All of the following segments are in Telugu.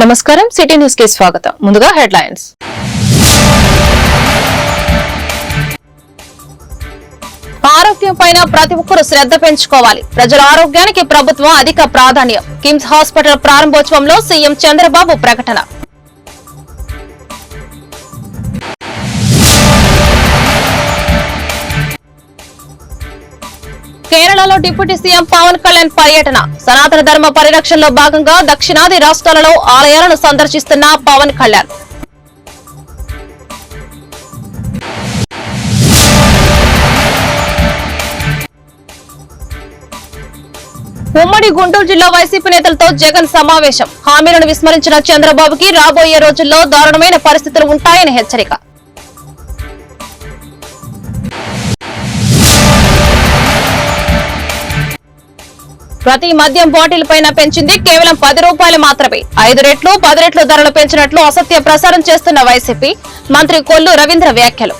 నమస్కారం సిటీ న్యూస్ కి స్వాగతం. ముందుగా హెడ్లైన్స్. ఆరోగ్యం పైన ప్రతి ఒక్కరూ శ్రద్ధ పెంచుకోవాలి. ప్రజల ఆరోగ్యానికి ప్రభుత్వం అధిక ప్రాధాన్యం. కిమ్స్ హాస్పిటల్ ప్రారంభోత్సవంలో సీఎం చంద్రబాబు ప్రకటన. కేరళలో డిప్యూటీ సీఎం పవన్ కళ్యాణ్ పర్యటన. సనాతన ధర్మ పరిరక్షణలో భాగంగా దక్షిణాది రాష్ట్రాలలో ఆలయాలను సందర్శిస్తున్న పవన్ కళ్యాణ్. ఉమ్మడి గుంటూరు జిల్లా వైసీపీ నేతలతో జగన్ సమావేశం. హామీలను విస్మరించిన చంద్రబాబుకి రాబోయే రోజుల్లో దారుణమైన పరిస్థితులు ఉంటాయని హెచ్చరిక. ప్రతి మద్యం బాటిల్ పైన పెంచింది కేవలం 10 రూపాయలు మాత్రమే. 5 రెట్లు 10 రెట్లు ధరలు పెంచినట్లు అసత్య ప్రసారం చేస్తున్న వైసీపీ మంత్రి కొల్లు రవీంద్ర వ్యాఖ్యలు.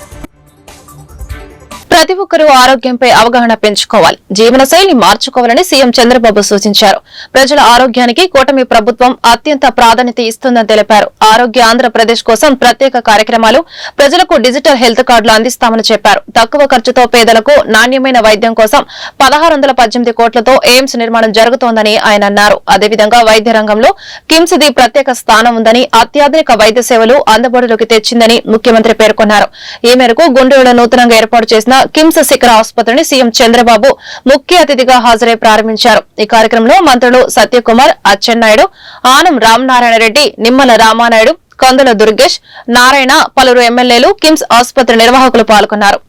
ప్రతి ఒక్కరూ ఆరోగ్యంపై అవగాహన పెంచుకోవాలి, జీవనశైలి మార్చుకోవాలని సీఎం చంద్రబాబు సూచించారు. ప్రజల ఆరోగ్యానికి కూటమి ప్రభుత్వం అత్యంత ప్రాధాన్యత ఇస్తుందని తెలిపారు. ఆరోగ్య ఆంధ్రప్రదేశ్ కోసం ప్రత్యేక కార్యక్రమాలు, ప్రజలకు డిజిటల్ హెల్త్ కార్డులు అందిస్తామని చెప్పారు. తక్కువ ఖర్చుతో పేదలకు నాణ్యమైన వైద్యం కోసం 1618 కోట్లతో ఎయిమ్స్ నిర్మాణం జరుగుతోందని ఆయన అన్నారు. అదేవిధంగా వైద్య రంగంలో కిమ్స్ ది ప్రత్యేక స్థానం ఉందని, అత్యాధునిక వైద్య సేవలు అందుబాటులోకి తెచ్చిందని ముఖ్యమంత్రి పేర్కొన్నారు. ఈ మేరకు గుంటూరులో నూతనంగా ఏర్పాటు చేసిన కిమ్స్ శిఖర ఆసుపత్రిని సీఎం చంద్రబాబు ముఖ్య అతిథిగా హాజరై ప్రారంభించారు. ఈ కార్యక్రమంలో మంత్రులు సత్యకుమార్, అచ్చెన్నాయుడు, ఆనం రామనారాయణ రెడ్డి, నిమ్మల రామానాయుడు, కందుల దుర్గేష్, నారాయణ, పలువురు ఎమ్మెల్యేలు, కిమ్స్ ఆసుపత్రి నిర్వాహకులు పాల్గొన్నారు.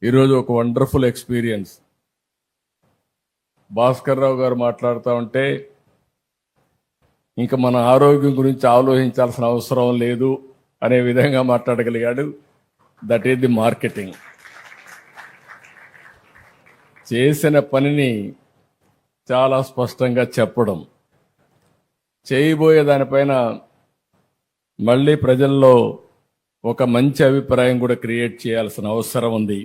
ఈరోజు ఒక వండర్ఫుల్ ఎక్స్పీరియన్స్. భాస్కర్ రావు గారు మాట్లాడుతూ ఉంటే ఇంకా మన ఆరోగ్యం గురించి ఆలోచించాల్సిన అవసరం లేదు అనే విధంగా మాట్లాడగలిగాడు. That is the marketing. చేసిన పనిని చాలా స్పష్టంగా చెప్పడం, చేయబోయే దానిపైన మళ్ళీ ప్రజల్లో ఒక మంచి అభిప్రాయం కూడా క్రియేట్ చేయాల్సిన అవసరం ఉంది.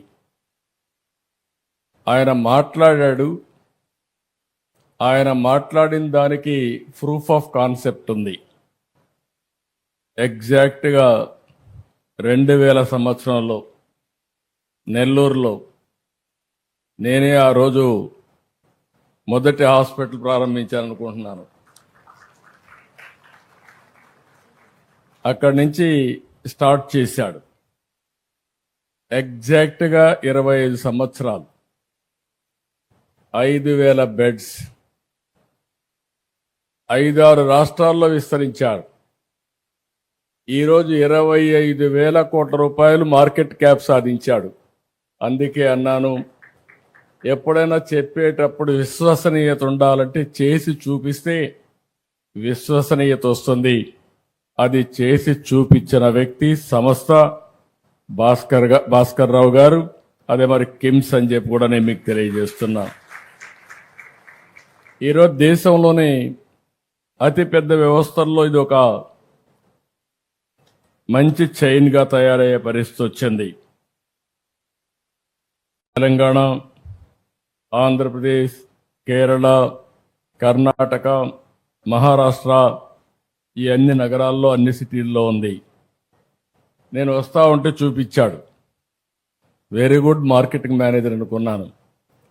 ఆయన మాట్లాడాడు. ఆయన మాట్లాడిన దానికి ప్రూఫ్ ఆఫ్ కాన్సెప్ట్ ఉంది. ఎగ్జాక్ట్గా 2000 సంవత్సరంలో నెల్లూరులో నేనే ఆ రోజు మొదటి హాస్పిటల్ ప్రారంభించాలనుకుంటున్నాను. అక్కడి నుంచి స్టార్ట్ చేశాడు. ఎగ్జాక్ట్గా 25 సంవత్సరాలు, 5000 బెడ్స్, 5-6 రాష్ట్రాల్లో విస్తరించారు. ఈరోజు 25,000 కోట్ల రూపాయలు మార్కెట్ క్యాప్ సాధించాడు. అందుకే అన్నాను, ఎప్పుడైనా చెప్పేటప్పుడు విశ్వసనీయత ఉండాలంటే చేసి చూపిస్తే విశ్వసనీయత వస్తుంది. అది చేసి చూపించిన వ్యక్తి సంస్థ భాస్కర్ రావు గారు, అదే మరి కిమ్స్ అని చెప్పి కూడా నేను మీకు తెలియజేస్తున్నా. ఈరోజు దేశంలోనే అతిపెద్ద వ్యవస్థల్లో ఇది ఒక మంచి చైన్గా తయారయ్యే పరిస్థితి వచ్చింది. తెలంగాణ, ఆంధ్రప్రదేశ్, కేరళ, కర్ణాటక, మహారాష్ట్ర ఈ అన్ని నగరాల్లో అన్ని సిటీల్లో ఉంది. నేను వస్తా ఉంటే చూపించాడు. వెరీ గుడ్ మార్కెటింగ్ మేనేజర్ అనుకున్నాను.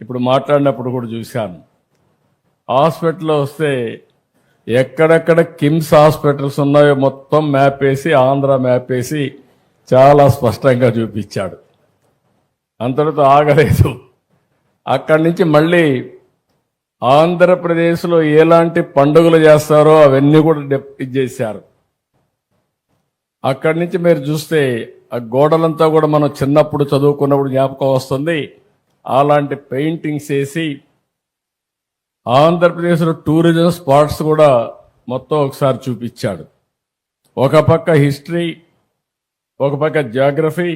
ఇప్పుడు మాట్లాడినప్పుడు కూడా చూశాను. హాస్పిటల్లో వస్తే ఎక్కడెక్కడ కిమ్స్ హాస్పిటల్స్ ఉన్నాయో మొత్తం మ్యాప్ వేసి, ఆంధ్ర మ్యాప్ వేసి చాలా స్పష్టంగా చూపించాడు. అంతటితో ఆగలేదు. అక్కడి నుంచి మళ్ళీ ఆంధ్రప్రదేశ్లో ఎలాంటి పండుగలు చేస్తారో అవన్నీ కూడా ఇచ్చేశారు. అక్కడి నుంచి మీరు చూస్తే ఆ గోడలంతా కూడా మనం చిన్నప్పుడు చదువుకున్నప్పుడు జ్ఞాపకం వస్తుంది. అలాంటి పెయింటింగ్స్ వేసి ఆంధ్రప్రదేశ్లో టూరిజం స్పాట్స్ కూడా మొత్తం ఒకసారి చూపించాడు. ఒక పక్క హిస్టరీ, ఒక పక్క జాగ్రఫీ,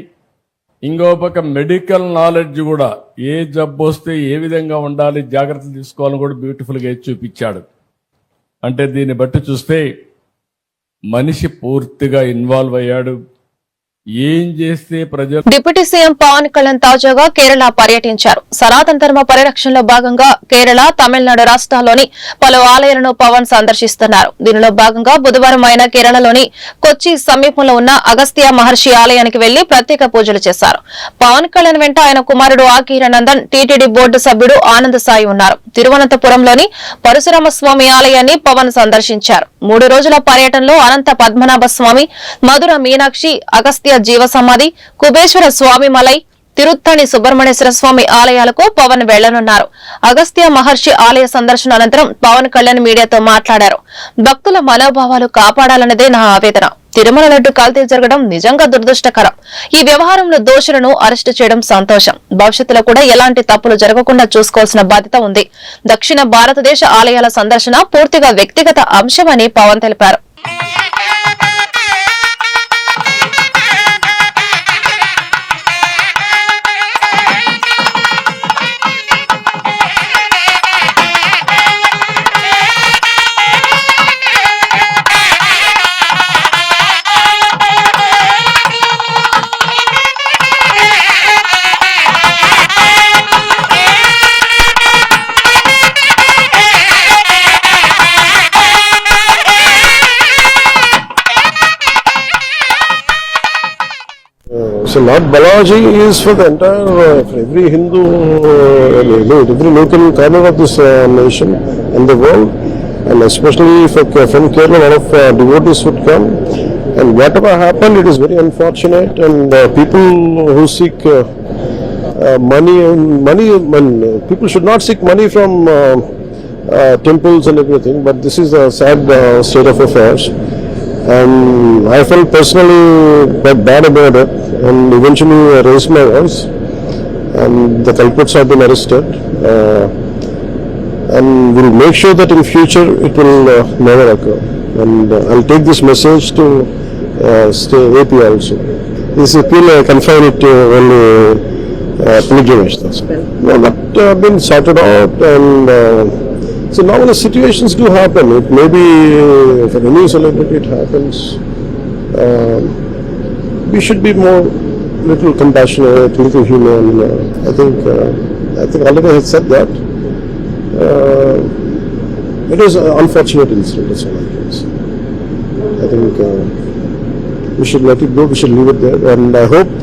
ఇంకో పక్క మెడికల్ నాలెడ్జ్ కూడా, ఏ జబ్బు వస్తే ఏ విధంగా ఉండాలి, జాగ్రత్తలు తీసుకోవాలని కూడా బ్యూటిఫుల్గా చూపించాడు. అంటే దీన్ని బట్టి చూస్తే మనిషి పూర్తిగా ఇన్వాల్వ్ అయ్యాడు. ఏం చేస్తే ప్రజలు. డిప్యూటీ సీఎం పవన్ కళ్యాణ్ తాజాగా కేరళ పర్యటించారు. సనాతన ధర్మ పరిరక్షణలో భాగంగా కేరళ, తమిళనాడు రాష్ట్రాల్లోని పలు ఆలయాలను పవన్ సందర్శిస్తున్నారు. దీనిలో భాగంగా బుధవారం ఆయన కేరళలోని కొచ్చి సమీపంలో ఉన్న అగస్త్య మహర్షి ఆలయానికి వెళ్లి ప్రత్యేక పూజలు చేశారు. పవన్ కళ్యాణ్ వెంట ఆయన కుమారుడు ఆకీరనందన్, టీటీడీ బోర్డు సభ్యుడు ఆనంద్ సాయి ఉన్నారు. తిరువనంతపురంలోని పరశురామ స్వామి ఆలయాన్ని పవన్ సందర్శించారు. 3 రోజుల పర్యటనలో అనంత పద్మనాభ స్వామి, మధుర మీనాక్షి, అగస్త్య జీవ సమాధి, కుబేశ్వర స్వామి మలై, తిరుత్తణి సుబ్రహ్మణ్యేశ్వర స్వామి ఆలయాలకు పవన్ వెళ్లనున్నారు. అగస్త్య మహర్షి ఆలయ సందర్శన అనంతరం పవన్ కళ్యాణ్ మీడియాతో మాట్లాడారు. భక్తుల మనోభావాలు కాపాడాలన్నదే నా ఆవేదన. తిరుమల లడ్డు కల్తీ జరగడం నిజంగా దురదృష్టకరం. ఈ వ్యవహారంలో దోషులను అరెస్టు చేయడం సంతోషం. భవిష్యత్తులో కూడా ఎలాంటి తప్పులు జరగకుండా చూసుకోవాల్సిన బాధ్యత ఉంది. దక్షిణ భారతదేశ ఆలయాల సందర్శన పూర్తిగా వ్యక్తిగత అంశమని పవన్ తెలిపారు. So Lord Balaji is for the entire, for every Hindu, every local corner of this nation and the world, and especially from Kerala, a lot of devotees would come. And whatever happened, it is very unfortunate. And people who seek money, people should not seek money from temples and everything. But this is a sad state of affairs. And I felt personally quite bad about it, and eventually raised my voice, and the culprits have been arrested, and we'll make sure that in future it will never occur. And I'll take this message to AP also. This appeal I confine it to only pilgrimage. No, that been sorted out, and so normally situations do happen. It may be for any celebrity it happens. We should be more little compassionate, little human. I think already I had said that. It is an unfortunate incident. That's all I can say. I think we should let it go. We should leave it there, and I hope.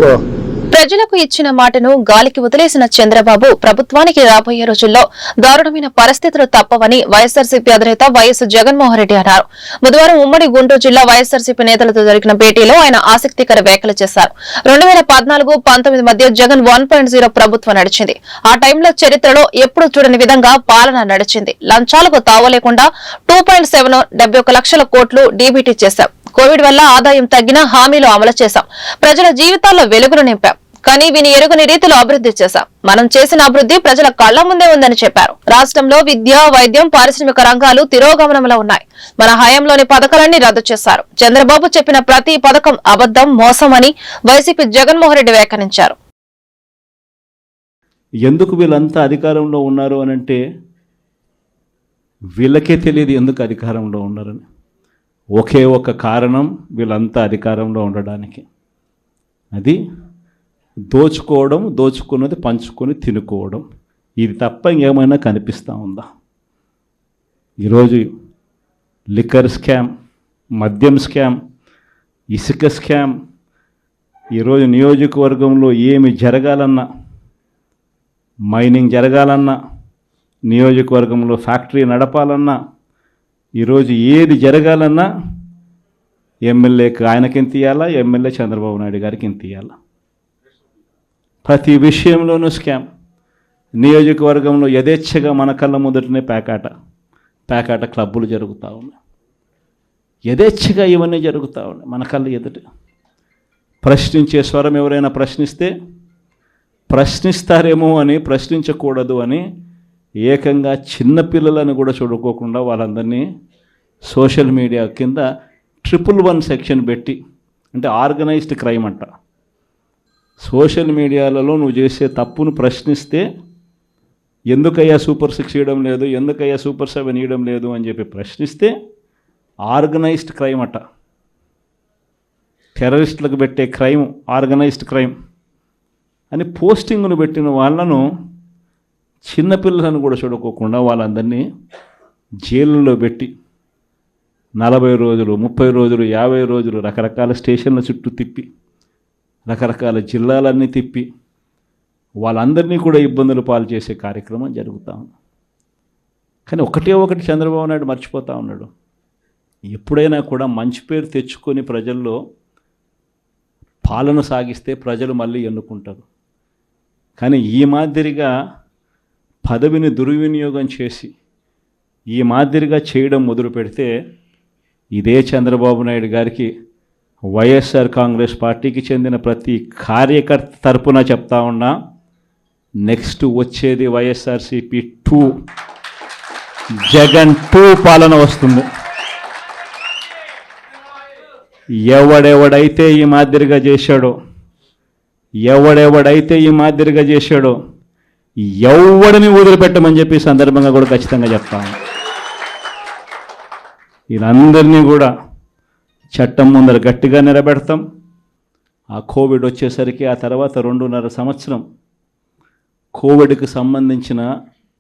ప్రజలకు ఇచ్చిన మాటను గాలికి వదిలేసిన చంద్రబాబు ప్రభుత్వానికి రాబోయే రోజుల్లో దారుణమైన పరిస్థితులు తప్పవని వైఎస్సార్సీపీ అధినేత వైఎస్ జగన్మోహన్ రెడ్డి అన్నారు. బుధవారం ఉమ్మడి గుంటూరు జిల్లా వైఎస్సార్సీపీ నేతలతో జరిగిన భేటీలో ఆయన ఆసక్తికర వ్యాఖ్యలు చేశారు. 2014-19 మధ్య జగన్ 1.0 ప్రభుత్వం నడిచింది. ఆ టైంలో చరిత్రలో ఎప్పుడూ చూడని విధంగా పాలన నడిచింది. లంచాలకు తావు లేకుండా 2.7 71 లక్షల కోట్లు డీబీటీ చేశాం. కోవిడ్ వల్ల ఆదాయం తగ్గిన హామీలు అమలు చేశాం. ప్రజల జీవితాల్లో వెలుగులు నింపాం. కానీ విని ఎరుగని రీతిలో అభివృద్ధి చేశాం. మనం చేసిన అభివృద్ధి ప్రజల కళ్ల ముందే ఉందని చెప్పారు. రాష్ట్రంలో విద్య, వైద్యం, పారిశ్రామిక రంగాలు తిరోగమనంలో ఉన్నాయి. మన హయాంలోని పథకాలన్నీ రద్దు చేశారు. చంద్రబాబు చెప్పిన ప్రతి పథకం అబద్దం, మోసం అని వైసీపీ జగన్మోహన్ రెడ్డి వ్యాఖ్యానించారు. ఎందుకు వీళ్ళంతా అధికారంలో ఉన్నారు అని అంటే వీళ్ళకే తెలియదు ఎందుకు అధికారంలో ఉన్నారని. ఒకే ఒక కారణం వీళ్ళంతా అధికారంలో ఉండడానికి, అది దోచుకోవడం, దోచుకున్నది పంచుకొని తినుకోవడం. ఇది తప్ప ఇంకేమైనా కనిపిస్తూ ఉందా? ఈరోజు లిక్కర్ స్కామ్, మద్యం స్కామ్, ఇసుక స్కామ్, ఈరోజు నియోజకవర్గంలో ఏమి జరగాలన్నా, మైనింగ్ జరగాలన్నా, నియోజకవర్గంలో ఫ్యాక్టరీ నడపాలన్నా, ఈరోజు ఏది జరగాలన్నా ఎమ్మెల్యేకి ఆయనకి ఎంత ఇవ్వాలా, ఎమ్మెల్యే చంద్రబాబు నాయుడు గారికి ఎంత ఇవ్వాలా. ప్రతి విషయంలోనూ స్కామ్. నియోజకవర్గంలో యథేచ్ఛగా మన కళ్ళ మొదటనే పేకాట క్లబ్బులు జరుగుతూ ఉన్నాయి. యథేచ్ఛగా ఇవన్నీ జరుగుతూ ఉన్నాయి మన కళ్ళ ఎదుట. ప్రశ్నించే స్వరం ఎవరైనా ప్రశ్నిస్తారేమో అని, ప్రశ్నించకూడదు అని ఏకంగా చిన్నపిల్లలను కూడా చూడుకోకుండా వాళ్ళందరినీ సోషల్ మీడియా కింద 111 సెక్షన్ పెట్టి, అంటే ఆర్గనైజ్డ్ క్రైమ్ అంట. సోషల్ మీడియాలలో నువ్వు చేసే తప్పును ప్రశ్నిస్తే ఎందుకయ్యా సూపర్ 6 ఇవ్వడం లేదు, ఎందుకయ్యా సూపర్ 7 ఇవ్వడం లేదు అని చెప్పి ప్రశ్నిస్తే ఆర్గనైజ్డ్ క్రైమ్ అట. టెర్రరిస్టులకు పెట్టే క్రైమ్ ఆర్గనైజ్డ్ క్రైమ్ అని పోస్టింగ్ను పెట్టిన వాళ్ళను, చిన్నపిల్లలను కూడా చూడుకోకుండా వాళ్ళందరినీ జైళ్ళలో పెట్టి 40 రోజులు, 30 రోజులు, 50 రోజులు రకరకాల స్టేషన్ల చుట్టూ తిప్పి, రకరకాల జిల్లాలన్నీ తిప్పి వాళ్ళందరినీ కూడా ఇబ్బందులు పాలు చేసే కార్యక్రమం జరుగుతూ ఉంది. కానీ ఒకటి చంద్రబాబు నాయుడు మర్చిపోతూ ఉన్నాడు. ఎప్పుడైనా కూడా మంచి పేరు తెచ్చుకొని ప్రజల్లో పాలన సాగిస్తే ప్రజలు మళ్ళీ ఎన్నుకుంటారు. కానీ ఈ మాదిరిగా పదవిని దుర్వినియోగం చేసి ఈ మాదిరిగా చేయడం మొదలు పెడితే ఇదే చంద్రబాబు నాయుడు గారికి వైఎస్ఆర్ కాంగ్రెస్ పార్టీకి చెందిన ప్రతి కార్యకర్త తరపున చెప్తా ఉన్నా, నెక్స్ట్ వచ్చేది వైఎస్ఆర్సీపీ 2, జగన్ 2 పాలన వస్తుంది. ఎవడెవడైతే ఈ మాదిరిగా చేశాడో ఎవడిని వదిలిపెట్టమని చెప్పి సందర్భంగా కూడా ఖచ్చితంగా చెప్తాను. వీళ్ళందరినీ కూడా చట్టం ముందర గట్టిగా నిలబెడతాం. ఆ కోవిడ్ వచ్చేసరికి ఆ తర్వాత 2.5 సంవత్సరం కోవిడ్కి సంబంధించిన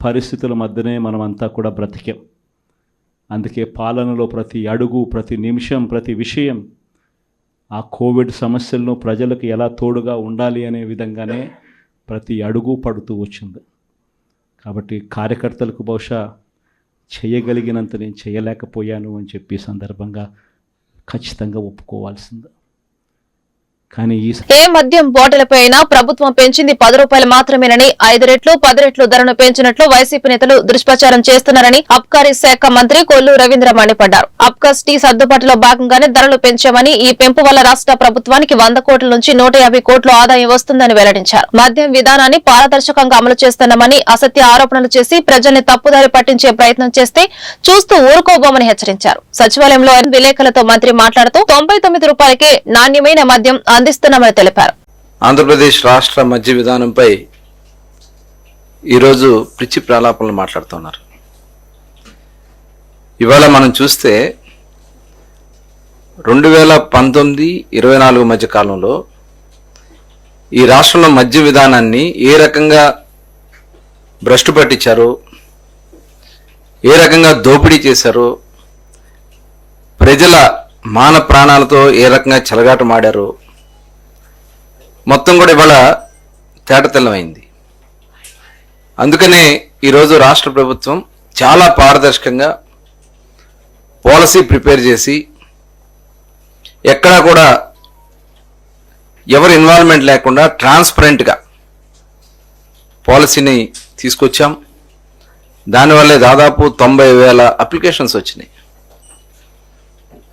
పరిస్థితుల మధ్యనే మనమంతా కూడా బ్రతికాం. అందుకే పాలనలో ప్రతి అడుగు, ప్రతి నిమిషం, ప్రతి విషయం ఆ కోవిడ్ సమస్యలను ప్రజలకు ఎలా తోడుగా ఉండాలి అనే విధంగానే ప్రతి అడుగు పడుతూ వచ్చింది. కాబట్టి కార్యకర్తలకు బహుశా చేయగలిగినంత నేను చేయలేకపోయాను అని చెప్పి సందర్భంగా ఖచ్చితంగా ఒప్పుకోవాల్సింది. కానీ ఏ మద్యం బాటిల్పై అయినా ప్రభుత్వం పెంచింది 10 రూపాయలు మాత్రమేనని, 5 రెట్లు 10 రెట్లు ధరను పెంచినట్లు వైసీపీ నేతలు దుష్ప్రచారం చేస్తున్నారని అబ్కారీ శాఖ మంత్రి కొల్లు రవీంద్ర మండిపడ్డారు. అబ్కాస్ టీ సర్దుబాటులో భాగంగానే ధరలు పెంచామని, ఈ పెంపు వల్ల రాష్ట్ర ప్రభుత్వానికి 100 కోట్ల నుంచి 150 కోట్ల ఆదాయం వస్తుందని వెల్లడించారు. మద్యం విధానాన్ని పారదర్శకంగా అమలు చేస్తున్నామని, అసత్య ఆరోపణలు చేసి ప్రజల్ని తప్పుదారి పట్టించే ప్రయత్నం చేస్తే చూస్తూ ఊరుకోబోమని హెచ్చరించారు. సచివాలయంలో విలేకరులతో మంత్రి మాట్లాడుతూ 99 రూపాయలకే నాణ్యమైన మద్యం అందిస్తున్నామని తెలిపారు. ఆంధ్రప్రదేశ్ రాష్ట్ర మద్య విధానంపై ఈరోజు పిచ్చి ప్రలాపనలు మాట్లాడుతున్నారు. ఇవాళ మనం చూస్తే 2019-24 మధ్య కాలంలో ఈ రాష్ట్రంలో మద్య విధానాన్ని ఏ రకంగా భ్రష్టు పట్టించారో, ఏ రకంగా దోపిడీ చేశారో, ప్రజల మాన ప్రాణాలతో ఏ రకంగా చెలగాటమాడారో మొత్తం కూడా ఇవాళ తేటతెల్లమైంది. అందుకనే ఈరోజు రాష్ట్ర ప్రభుత్వం చాలా పారదర్శకంగా పాలసీ ప్రిపేర్ చేసి ఎక్కడా కూడా ఎవరి ఇన్వాల్వ్మెంట్ లేకుండా ట్రాన్స్పరెంట్గా పాలసీని తీసుకొచ్చాం. దానివల్లే దాదాపు 90,000 అప్లికేషన్స్ వచ్చినాయి.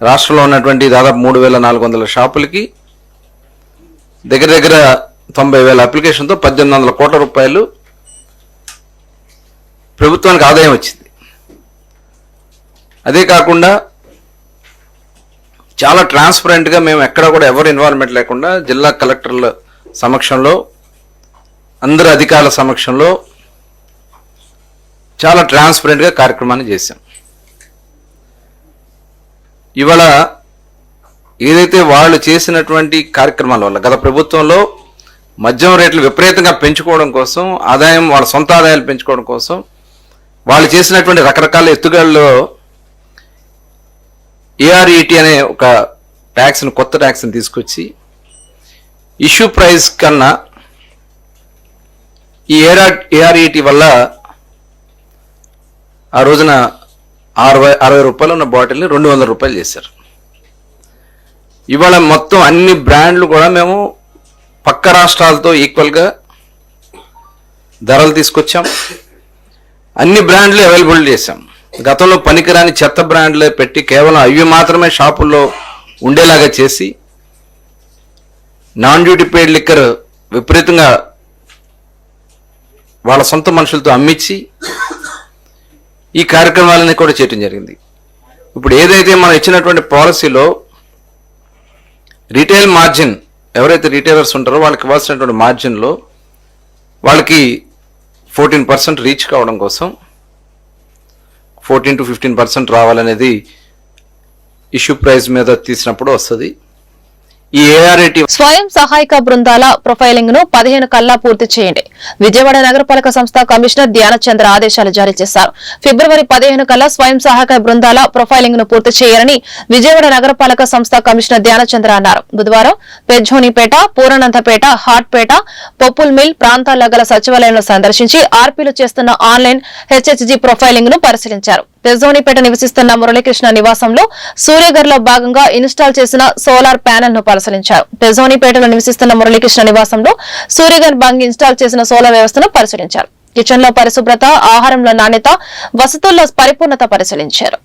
రాష్ట్రంలో ఉన్నటువంటి దాదాపు 3,400 షాపులకి దగ్గర దగ్గర 90,000 అప్లికేషన్తో 1,800 కోట్ల రూపాయలు ప్రభుత్వానికి ఆదాయం వచ్చింది. అదే కాకుండా చాలా ట్రాన్స్పరెంట్గా మేము ఎక్కడ కూడా ఎవరు ఇన్వాల్వ్మెంట్ లేకుండా జిల్లా కలెక్టర్ల సమక్షంలో అందరు అధికారుల సమక్షంలో చాలా ట్రాన్స్పరెంట్గా కార్యక్రమాన్ని చేశాం. ఇవాళ ఏదైతే వాళ్ళు చేసినటువంటి కార్యక్రమాల వల్ల గత ప్రభుత్వంలో మద్యం రేట్లు విపరీతంగా పెంచుకోవడం కోసం, ఆదాయం వాళ్ళ సొంత ఆదాయాలు పెంచుకోవడం కోసం వాళ్ళు చేసినటువంటి రకరకాల ఎత్తుగడల్లో ఏఆర్ఈటీ అనే ఒక ట్యాక్స్ని, కొత్త ట్యాక్స్ని తీసుకొచ్చి ఇష్యూ ప్రైస్ కన్నా ఈ ఏఆర్ఈటీ వల్ల ఆ రోజున 60 రూపాయలు ఉన్న బాటిల్ని 200 రూపాయలు చేశారు. ఇవాళ మొత్తం అన్ని బ్రాండ్లు కూడా మేము పక్క రాష్ట్రాలతో ఈక్వల్గా ధరలు తీసుకొచ్చాం. అన్ని బ్రాండ్లు అవైలబుల్ చేశాం. గతంలో పనికిరాని చెత్త బ్రాండ్లే పెట్టి కేవలం అవి మాత్రమే షాపుల్లో ఉండేలాగా చేసి నాన్ డ్యూటీ పెయిడ్ లిక్కర్ విపరీతంగా వాళ్ళ సొంత మనుషులతో అమ్మించి ఈ కార్యక్రమాలని కూడా చేయటం జరిగింది. ఇప్పుడు ఏదైతే మనం ఇచ్చినటువంటి పాలసీలో రీటైల్ మార్జిన్, ఎవరైతే రీటైలర్స్ ఉంటారో వాళ్ళకి ఇవ్వాల్సినటువంటి మార్జిన్లో వాళ్ళకి 14% రీచ్ కావడం కోసం 14 to 15% రావాలనేది ఇష్యూ ప్రైస్ మీద తీసినప్పుడు వస్తుంది. ఈ ఏఆర్ఐటీ స్వయం సహాయక బృందాల ప్రొఫైలింగ్ ను 15 కల్లా పూర్తి చేయండి. విజయవాడ నగరపాలక సంస్థ కమిషనర్ ధ్యానచంద్ర ఆదేశాలు జారీ చేశారు. ఫిబ్రవరి 15 కల్లా స్వయం సహాయక బృందాల ప్రొఫైలింగ్ ను పూర్తి చేయాలని విజయవాడ నగరపాలక సంస్థ కమిషనర్ ధ్యానచంద్ర అన్నారు. బుధవారం పెజ్జోనిపేట, పూర్ణనంతపేట, హాట్పేట, పొప్పుల్ మిల్ ప్రాంతాల్లో గల సచివాలయంలో సందర్శించి ఆర్పీలు చేస్తున్న ఆన్లైన్ హెచ్హెచ్జీ ప్రొఫైలింగ్ ను పరిశీలించారు. తెజోనిపేట నివసిస్తున్న మురళీకృష్ణ నివాసంలో సూర్యగర్ లో భాగంగా ఇన్స్టాల్ చేసిన సోలార్ ప్యానెల్ ను పరిశీలించారు. తెజోనిపేటలో నివసిస్తున్న మురళీకృష్ణ నివాసంలో సూర్యగర్ భాగంగా ఇన్స్టాల్ చేసిన సోలార్ వ్యవస్థను పరిశీలించారు. కిచెన్ లో పరిశుభ్రత, ఆహారంలో నాణ్యత, వసతుల్లో పరిపూర్ణత పరిశీలించారు.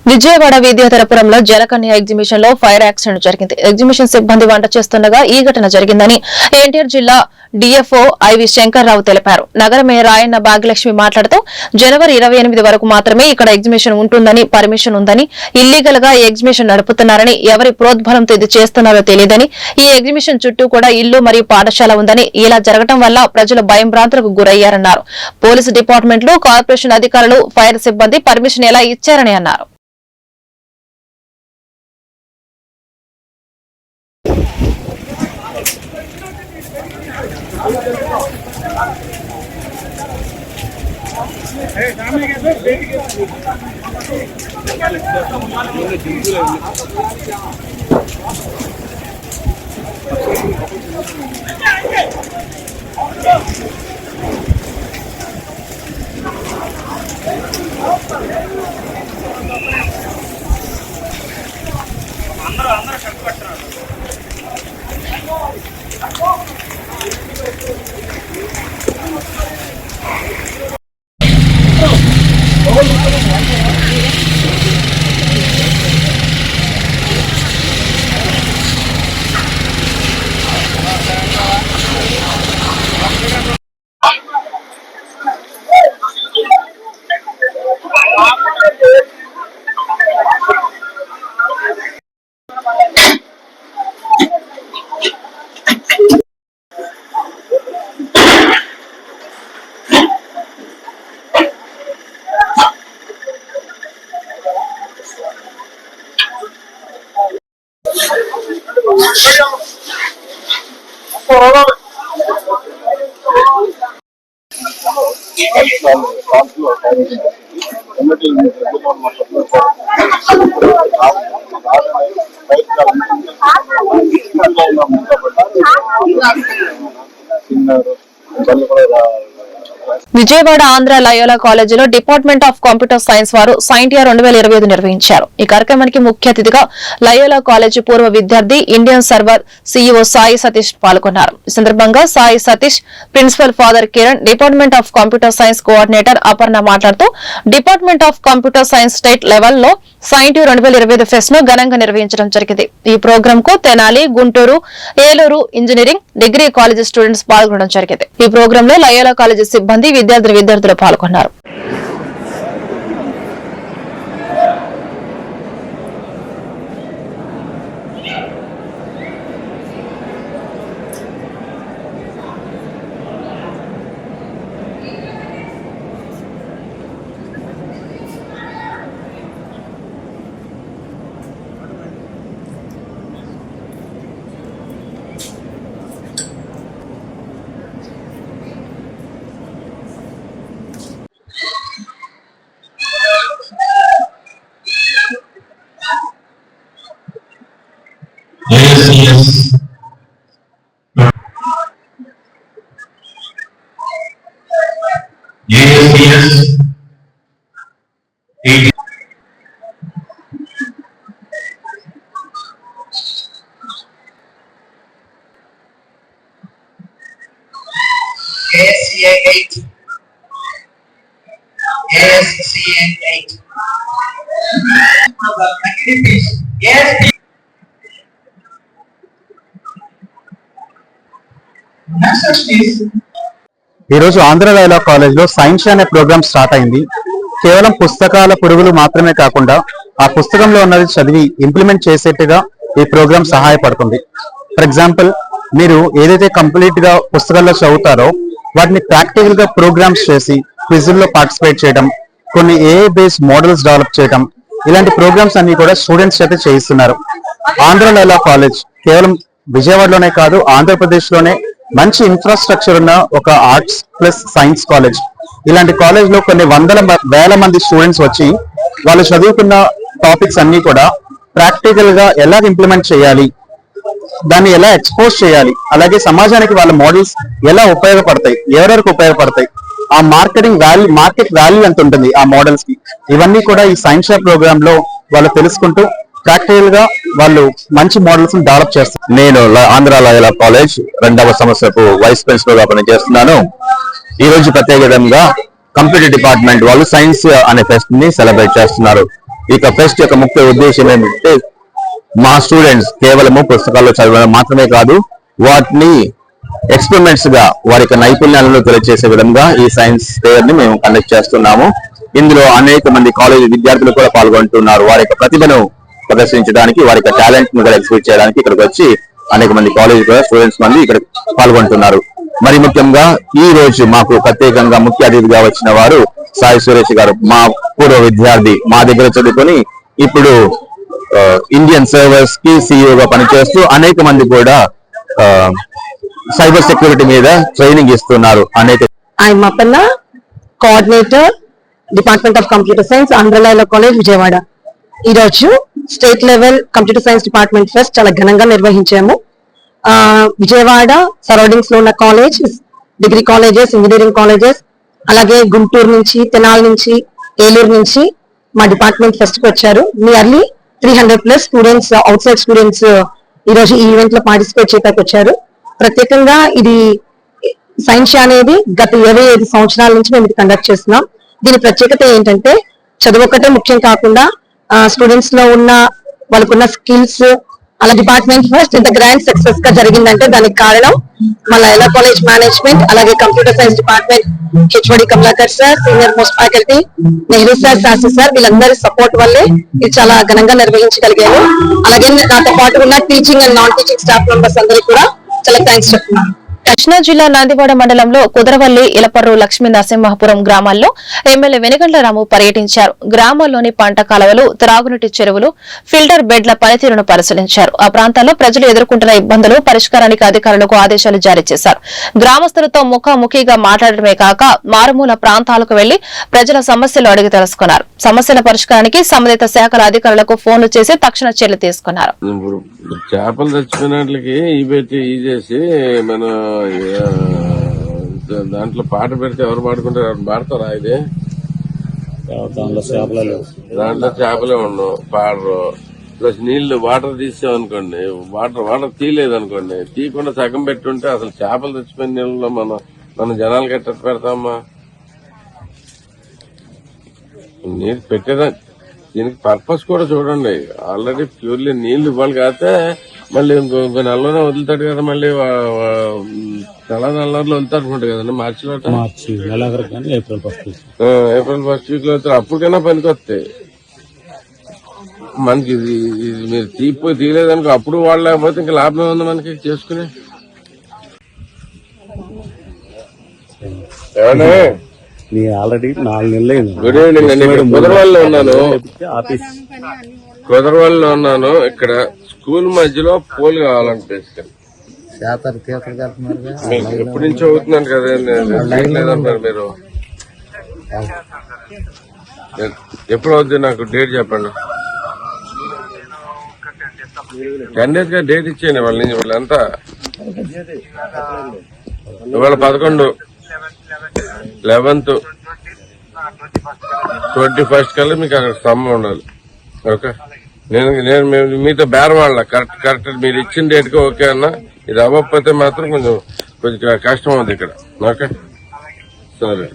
విజయవాడ విద్యాధరపురంలో జలకన్య ఎగ్జిబిషన్ లో ఫైర్ యాక్సిడెంట్ జరిగింది. ఎగ్జిబిషన్ సిబ్బంది వంట చేస్తుండగా ఈ ఘటన జరిగిందని ఎన్టీఆర్ జిల్లా డిఎఫ్ఓ ఐవి శంకర్రావు తెలిపారు. నగర మేయర్ రాయన్న భాగ్యలక్ష్మి మాట్లాడుతూ జనవరి 28 వరకు మాత్రమే ఇక్కడ ఎగ్జిబిషన్ ఉంటుందని, పర్మిషన్ ఉందని, ఇల్లీగల్ గా ఈ ఎగ్జిబిషన్ నడుపుతున్నారని, ఎవరి ప్రోద్బలంతో ఇది చేస్తున్నారో తెలియదని, ఈ ఎగ్జిబిషన్ చుట్టూ కూడా ఇల్లు మరియు పాఠశాల ఉందని, ఇలా జరగడం వల్ల ప్రజలు భయంభ్రాంతులకు గురయ్యారన్నారు. పోలీసు డిపార్ట్మెంట్లు, కార్పొరేషన్ అధికారులు, ఫైర్ సిబ్బంది పర్మిషన్ ఎలా ఇచ్చారని అన్నారు. విజయవాడ ఆంధ్ర లయోలా కాలేజీలో డిపార్ట్మెంట్ ఆఫ్ కంప్యూటర్ సైన్స్ వారు సైంటియర్ 2025 నిర్వహించారు. ఈ కార్యక్రమానికి ముఖ్య అతిథిగా లయోలా కాలేజీ పూర్వ విద్యార్థి Indian server CEO Sai Satish పాల్గొన్నారు. ఈ సందర్భంగా Sai Satish, principal father Kiran, department of computer science coordinator Aparna మాట్లాడుతూ department of computer science state లెవెల్లో సైంటియర్ 2025 ఫెస్ట్ ను ఘనంగా నిర్వహించడం జరిగింది. ఈ ప్రోగ్రామ్ కు Tenali, Guntur, Eluru engineering, degree college students పాల్గొనడం జరిగింది. ఈ ప్రోగ్రామ్ లో లయోలా కాలేజీ సిబ్బంది, విద్యార్థులు పాల్గొన్నారు. ఈ రోజు ఆంధ్ర లయోలా కాలేజ్ లో సైన్స్ అనే ప్రోగ్రామ్ స్టార్ట్ అయింది. కేవలం పుస్తకాల పురుగులు మాత్రమే కాకుండా ఆ పుస్తకంలో ఉన్నది చదివి ఇంప్లిమెంట్ చేసేట్టుగా ఈ ప్రోగ్రామ్ సహాయపడుతుంది. ఫర్ ఎగ్జాంపుల్, మీరు ఏదైతే కంప్లీట్ గా పుస్తకాల్లో చదువుతారో వాటిని ప్రాక్టికల్ గా ప్రోగ్రామ్స్ చేసి క్విజ్ల్లో పార్టిసిపేట్ చేయడం, కొన్ని ఏఐ బేస్డ్ మోడల్స్ డెవలప్ చేయడం, ఇలాంటి ప్రోగ్రామ్స్ అన్ని కూడా స్టూడెంట్స్ అయితే చేయిస్తున్నారు. ఆంధ్ర లయోలా కాలేజ్ కేవలం విజయవాడలోనే కాదు, ఆంధ్రప్రదేశ్ లోనే మంచి ఇన్ఫ్రాస్ట్రక్చర్ ఉన్న ఒక ఆర్ట్స్ ప్లస్ సైన్స్ కాలేజ్. ఇలాంటి కాలేజ్ లో కొన్ని వేల మంది స్టూడెంట్స్ వచ్చి వాళ్ళు చదువుకున్న టాపిక్స్ అన్ని కూడా ప్రాక్టికల్ గా ఎలా ఇంప్లిమెంట్ చేయాలి, దాన్ని ఎలా ఎక్స్పోజ్ చేయాలి, అలాగే సమాజానికి వాళ్ళ మోడల్స్ ఎలా ఉపయోగపడతాయి, ఎవరెవరికి ఉపయోగపడతాయి, ఆ మార్కెట్ వాల్యూ ఎంత ఉంటుంది ఆ మోడల్స్ కి, ఇవన్నీ కూడా ఈ సైన్స్ షాప్ ప్రోగ్రామ్ లో వాళ్ళు తెలుసుకుంటూ ప్రాక్టికల్ గా వాళ్ళు మంచి మోడల్స్ డెవలప్ చేస్తారు. నేను ఆంధ్ర లయోలా కాలేజ్ 2వ సంవత్సరపు వైస్ ప్రిన్సిపల్ గా పనిచేస్తున్నాను. ఈ రోజు ప్రత్యేకంగా కంప్యూటర్ డిపార్ట్మెంట్ వాళ్ళు సైన్స్ అనే ఫెస్ట్ ని సెలబ్రేట్ చేస్తున్నారు. ఇక ఫెస్ట్ యొక్క ముఖ్య ఉద్దేశం ఏమిటంటే మా స్టూడెంట్స్ కేవలము పుస్తకాల్లో చదవడం మాత్రమే కాదు, వాటిని ఎక్స్పెరిమెంట్స్ గా వారి యొక్క నైపుణ్యాలను తెలియజేసే విధంగా ఈ సైన్స్ ఫెయిర్ ని మేము కండక్ట్ చేస్తున్నాము. ఇందులో అనేక మంది కాలేజ్ విద్యార్థులు కూడా పాల్గొంటున్నారు. వారి యొక్క ప్రతిభను ప్రదర్శించడానికి, వారి యొక్క టాలెంట్ ను కూడా ఎక్స్ప్లోర్ చేయడానికి ఇక్కడికి వచ్చి అనేక మంది కాలేజ్ స్టూడెంట్స్ మంది ఇక్కడ పాల్గొంటున్నారు. మరి ముఖ్యంగా ఈ రోజు మాకు ప్రత్యేకంగా ముఖ్య అతిథిగా వచ్చిన వారు సాయి సురేష్ గారు, మా పూర్వ విద్యార్థి, మా దగ్గర చదువుకొని ఇప్పుడు ఇండియన్ సర్వర్స్ కి సీఈఓగా పనిచేస్తూ అనేక మంది కూడా సైబర్ సెక్యూరిటీ మీద ట్రైనింగ్ ఇస్తున్నారు. I'm Apanna, coordinator, Department of Computer Science, Andhra Lyola College, Vijayawada. ఈ రోజు state level computer science department fest చాలా ఘనంగా నిర్వహించాము. విజయవాడ సరౌండింగ్స్ లో ఉన్న college, degree colleges, engineering colleges, అలాగే గుంటూరు నుంచి, తెనాలి నుంచి, ఏలూరు నుంచి మా డిపార్ట్మెంట్ ఫెస్ట్ కి వచ్చారు. Nearly 300+ students, out side students ఈ రోజు ఈ ఈవెంట్ లో పార్టిసిపేట్ చేయడానికి వచ్చారు. ప్రత్యేకంగా ఇది సైన్స్ అనేది గత 25 సంవత్సరాల నుంచి మేము ఇది కండక్ట్ చేస్తున్నాం. దీని ప్రత్యేకత ఏంటంటే చదువు ఒకటే ముఖ్యం కాకుండా స్టూడెంట్స్ లో ఉన్న వాళ్ళకున్న స్కిల్స్, అలా డిపార్ట్మెంట్ ఫస్ట్ ఇంత గ్రాండ్ సక్సెస్ గా జరిగిందంటే దానికి కారణం మన లయోలా కాలేజ్ మేనేజ్మెంట్, అలాగే computer science department HOD Kamalakar sir, senior most faculty Nehru sir, Shastri sir, వీళ్ళందరి సపోర్ట్ వల్లే ఇది చాలా ఘనంగా నిర్వహించగలిగాను. అలాగే నాతో పాటు ఉన్న teaching and non teaching staff members అందరికీ కూడా చాలా థ్యాంక్స్ చెప్తున్నాను. కృష్ణా జిల్లా నందివాడ మండలంలో కుదరవల్లి ఇలపర్రు లక్ష్మీ నరసింహపురం గ్రామాల్లో ఎమ్మెల్యే వెనుగండ్ల రాము పర్యటించారు. గ్రామాల్లోని పంట కాలువలు, త్రాగునీటి చెరువులు, ఫిల్టర్ బెడ్ల పనితీరును పరిశీలించారు. ఆ ప్రాంతాల్లో ప్రజలు ఎదుర్కొంటున్న ఇబ్బందులు పరిష్కారానికి అధికారులకు ఆదేశాలు జారీ చేశారు. గ్రామస్తులతో ముఖాముఖిగా మాట్లాడటమే కాక మారుమూల ప్రాంతాలకు వెళ్లి ప్రజల సమస్యలు అడిగి తెలుసుకున్నారు. సమస్యల పరిష్కారానికి సంబంధిత శాఖల అధికారులకు ఫోన్లు చేసి తక్షణ చర్యలు తీసుకున్నారు. చేపలు తెచ్చుకున్నట్లకి ఈ చేసి మన దాంట్లో పాట పెడితే ఎవరు పాడుకుంటారు? ఎవరు పాడతారా? ఇది దాంట్లో చేపలే ఉండవు, పాడరు. ప్లస్ నీళ్లు వాటర్ తీసామనుకోండి, వాటర్ తీయలేదు అనుకోండి, తీయకుండా సగం పెట్టుంటే అసలు చేపలు తెచ్చిపోయిన నీళ్ళలో మనం జనాలు కట్ట పెడతామా? నీరు పెట్టేదా దీనికి పర్పస్ కూడా చూడండి. ఆల్రెడీ ప్యూర్లీ నీళ్లు ఇవ్వాలి కాకపోతే మళ్ళీ ఇంకో నెలలోనే వదులుతాడు కదా, మళ్ళీ నెలలో వదులుతాడు అనుకుంటా కదండి, మార్చిలో ఏప్రిల్ ఫస్ట్ వీక్ లో వస్తారు. అప్పటికైనా పనికి వస్తాయి మనకి. ఇది మీరు తీయలేదనుకో, అప్పుడు వాళ్ళు లేకపోతే ఇంకా లాభం ఉంది మనకి చేసుకుని. ఆల్రెడీ 4 నెలలు గుడ్ ఈవినింగ్ అండి. కుదరవల్లిలో ఉన్నాను. ఇక్కడ స్కూల్ మధ్యలో పోల్ కావాలంటే బేసికల్ ఎప్పటి నుంచి అవుతున్నాను కదా, లేదంటారు మీరు. ఎప్పుడు అవుతుంది నాకు డేట్ చెప్పండి. 10 days గా డేట్ ఇచ్చేయండి వాళ్ళ నుంచి. వాళ్ళంతా ఇవాళ 11, 11th, 21st కల్లా మీకు అక్కడ స్తంభం ఉండాలి. ఓకే, నేను మీతో బేరం వాళ్ళ కరెక్ట్ మీరు ఇచ్చిన డేట్ కి ఓకే అన్నా. ఇది అవ్వకపోతే మాత్రం కొంచెం కష్టం అవుతుంది ఇక్కడ. ఓకే సరే,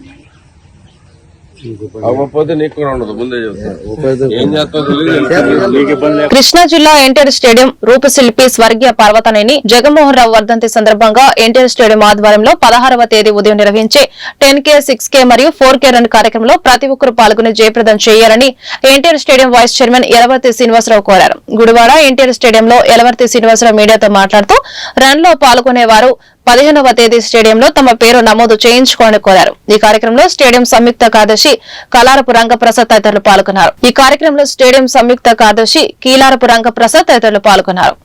అవ్వకపోతే నీకు కూడా ఉండదు, ముందే చెప్తాను. ఏం చేస్తావు తెలియదు. కృష్ణా జిల్లా ఎన్టీఆర్ స్టేడియం రూపశిల్పి స్వర్గీయ పర్వతనేని జగన్మోహన్ రావు వర్ధంతి సందర్భంగా ఎన్టీఆర్ స్టేడియం ఆధ్వర్యంలో 16వ తేదీ ఉదయం నిర్వహించే 10K, 6K మరియు 4K రన్ కార్యక్రమంలో ప్రతి ఒక్కరూ పాల్గొని జయప్రదం చేయాలని NTR stadium vice chairman Yalavarthi Srinivasarao కోరారు. గుడివాడ ఎన్టీఆర్ స్టేడియంలో యలవర్తి శ్రీనివాసరావు మీడియాతో మాట్లాడుతూ రన్ లో పాల్గొనేవారు 15వ తేదీ స్టేడియంలో తమ పేరు నమోదు చేయించుకోవాలని కోరారు. ఈ కార్యక్రమంలో స్టేడియం సంయుక్త కార్యదర్శి కలారపు రంగప్రసాద్ తదితరులు పాల్గొన్నారు. ఈ కార్యక్రమంలో స్టేడియం సంయుక్త కార్యదర్శి కీలారపు రంగప్రసాద్ తదితరులు పాల్గొన్నారు.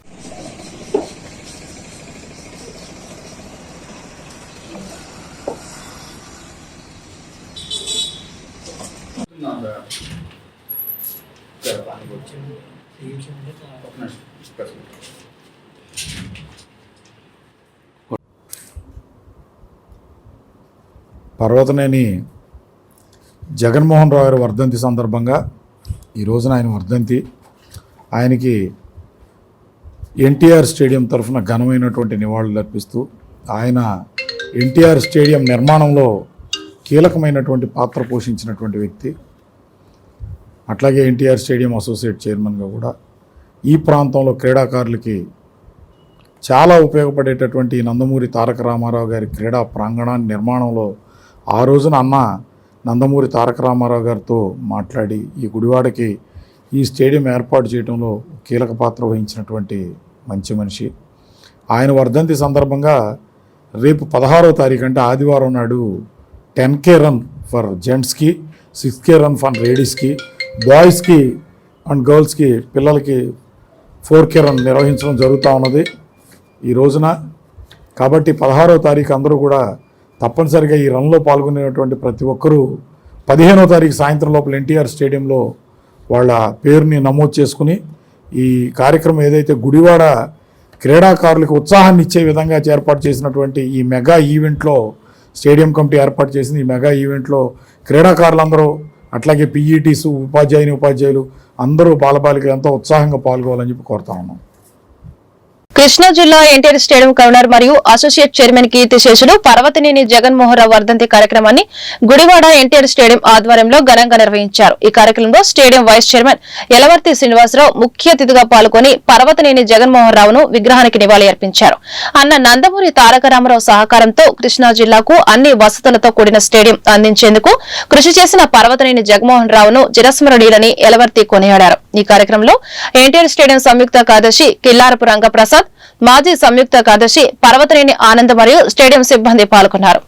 పర్వతనేని జగన్మోహన్ రావు గారి వర్ధంతి సందర్భంగా ఈ రోజున ఆయన వర్ధంతి. ఆయనకి ఎన్టీఆర్ స్టేడియం తరఫున ఘనమైనటువంటి నివాళులు అర్పిస్తూ, ఆయన ఎన్టీఆర్ స్టేడియం నిర్మాణంలో కీలకమైనటువంటి పాత్ర పోషించినటువంటి వ్యక్తి. అట్లాగే ఎన్టీఆర్ స్టేడియం అసోసియేట్ చైర్మన్గా కూడా ఈ ప్రాంతంలో క్రీడాకారులకి చాలా ఉపయోగపడేటటువంటి నందమూరి తారక రామారావు గారి క్రీడా ప్రాంగణాన్ని నిర్మాణంలో ఆ రోజున అన్న నందమూరి తారక రామారావు గారితో మాట్లాడి ఈ గుడివాడకి ఈ స్టేడియం ఏర్పాటు చేయడంలో కీలక పాత్ర వహించినటువంటి మంచి మనిషి. ఆయన వర్ధంతి సందర్భంగా రేపు 16వ తారీఖు అంటే ఆదివారం నాడు 10K రన్ ఫర్ జెంట్స్కి, 6K రన్ ఫర్ లేడీస్కి, బాయ్స్కి అండ్ గర్ల్స్కి పిల్లలకి 4K రన్ నిర్వహించడం జరుగుతూ ఉన్నది ఈ రోజున. కాబట్టి 16వ తారీఖు అందరూ కూడా తప్పనిసరిగా ఈ రన్లో పాల్గొనేటువంటి ప్రతి ఒక్కరూ 15వ తారీఖు సాయంత్రం లోపల ఎన్టీఆర్ స్టేడియంలో వాళ్ళ పేరుని నమోదు చేసుకుని ఈ కార్యక్రమం ఏదైతే గుడివాడ క్రీడాకారులకు ఉత్సాహాన్ని ఇచ్చే విధంగా ఏర్పాటు చేసినటువంటి ఈ మెగా ఈవెంట్లో స్టేడియం కమిటీ ఏర్పాటు చేసింది. ఈ మెగా ఈవెంట్లో క్రీడాకారులందరూ అట్లాగే పీఈటీస్, ఉపాధ్యాయులు అందరూ బాలబాలికలు ఎంతో ఉత్సాహంగా పాల్గొవాలని చెప్పి కోరుతా ఉన్నాం. కృష్ణా జిల్లా ఎన్టీఆర్ స్టేడియం గవర్నర్ మరియు అసోసియేట్ చైర్మన్ కీర్తిశేషులు పర్వతనేని జగన్మోహన్ రావు వర్ధంతి కార్యక్రమాన్ని గుడివాడ ఎన్టీఆర్ స్టేడియం ఆధ్వర్యంలో ఘనంగా నిర్వహించారు. ఈ కార్యక్రమంలో stadium vice chairman Yalavarthi Srinivasarao ముఖ్య అతిథిగా పాల్గొని పర్వతనేని జగన్మోహన్ రావును విగ్రహానికి నివాళి అర్పించారు. అన్న నందమూరి తారక రామారావు సహకారంతో కృష్ణా జిల్లాకు అన్ని వసతులతో కూడిన స్టేడియం అందించేందుకు కృషి చేసిన పర్వతనేని జగన్మోహన్ రావును చిరస్మరణీయులని యలవర్తి కొనియాడారు. ఈ కార్యక్రమంలో ఎన్టీఆర్ స్టేడియం సంయుక్త కార్యదర్శి కిల్లారపు రంగప్రసాద్, ప్రసాద్, మాజీ సంయుక్త కార్యదర్శి పర్వతనేని ఆనంద్ మరియు స్టేడియం సిబ్బంది పాల్గొన్నారు.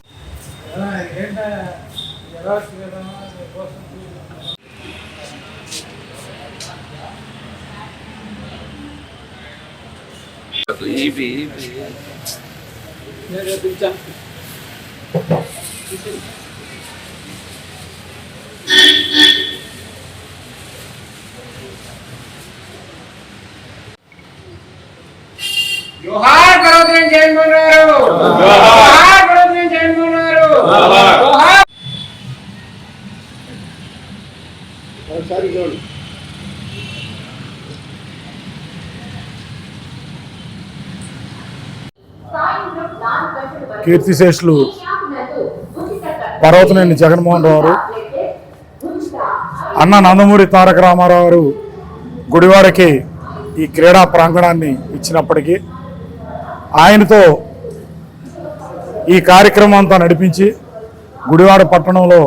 जोहार बड़ौदा जयमोहन गारू जोहार बड़ौदा जयमोहन गारू जोहार కీర్తిశేషులు పర్వతనేని జగన్మోహన్ రావు గారు, అన్న నందమూరి తారక రామారావు గారు గుడివాడకి ఈ క్రీడా ప్రాంగణాన్ని ఇచ్చినప్పటికీ ఆయనతో ఈ కార్యక్రమం అంతా నడిపించి గుడివాడ పట్టణంలో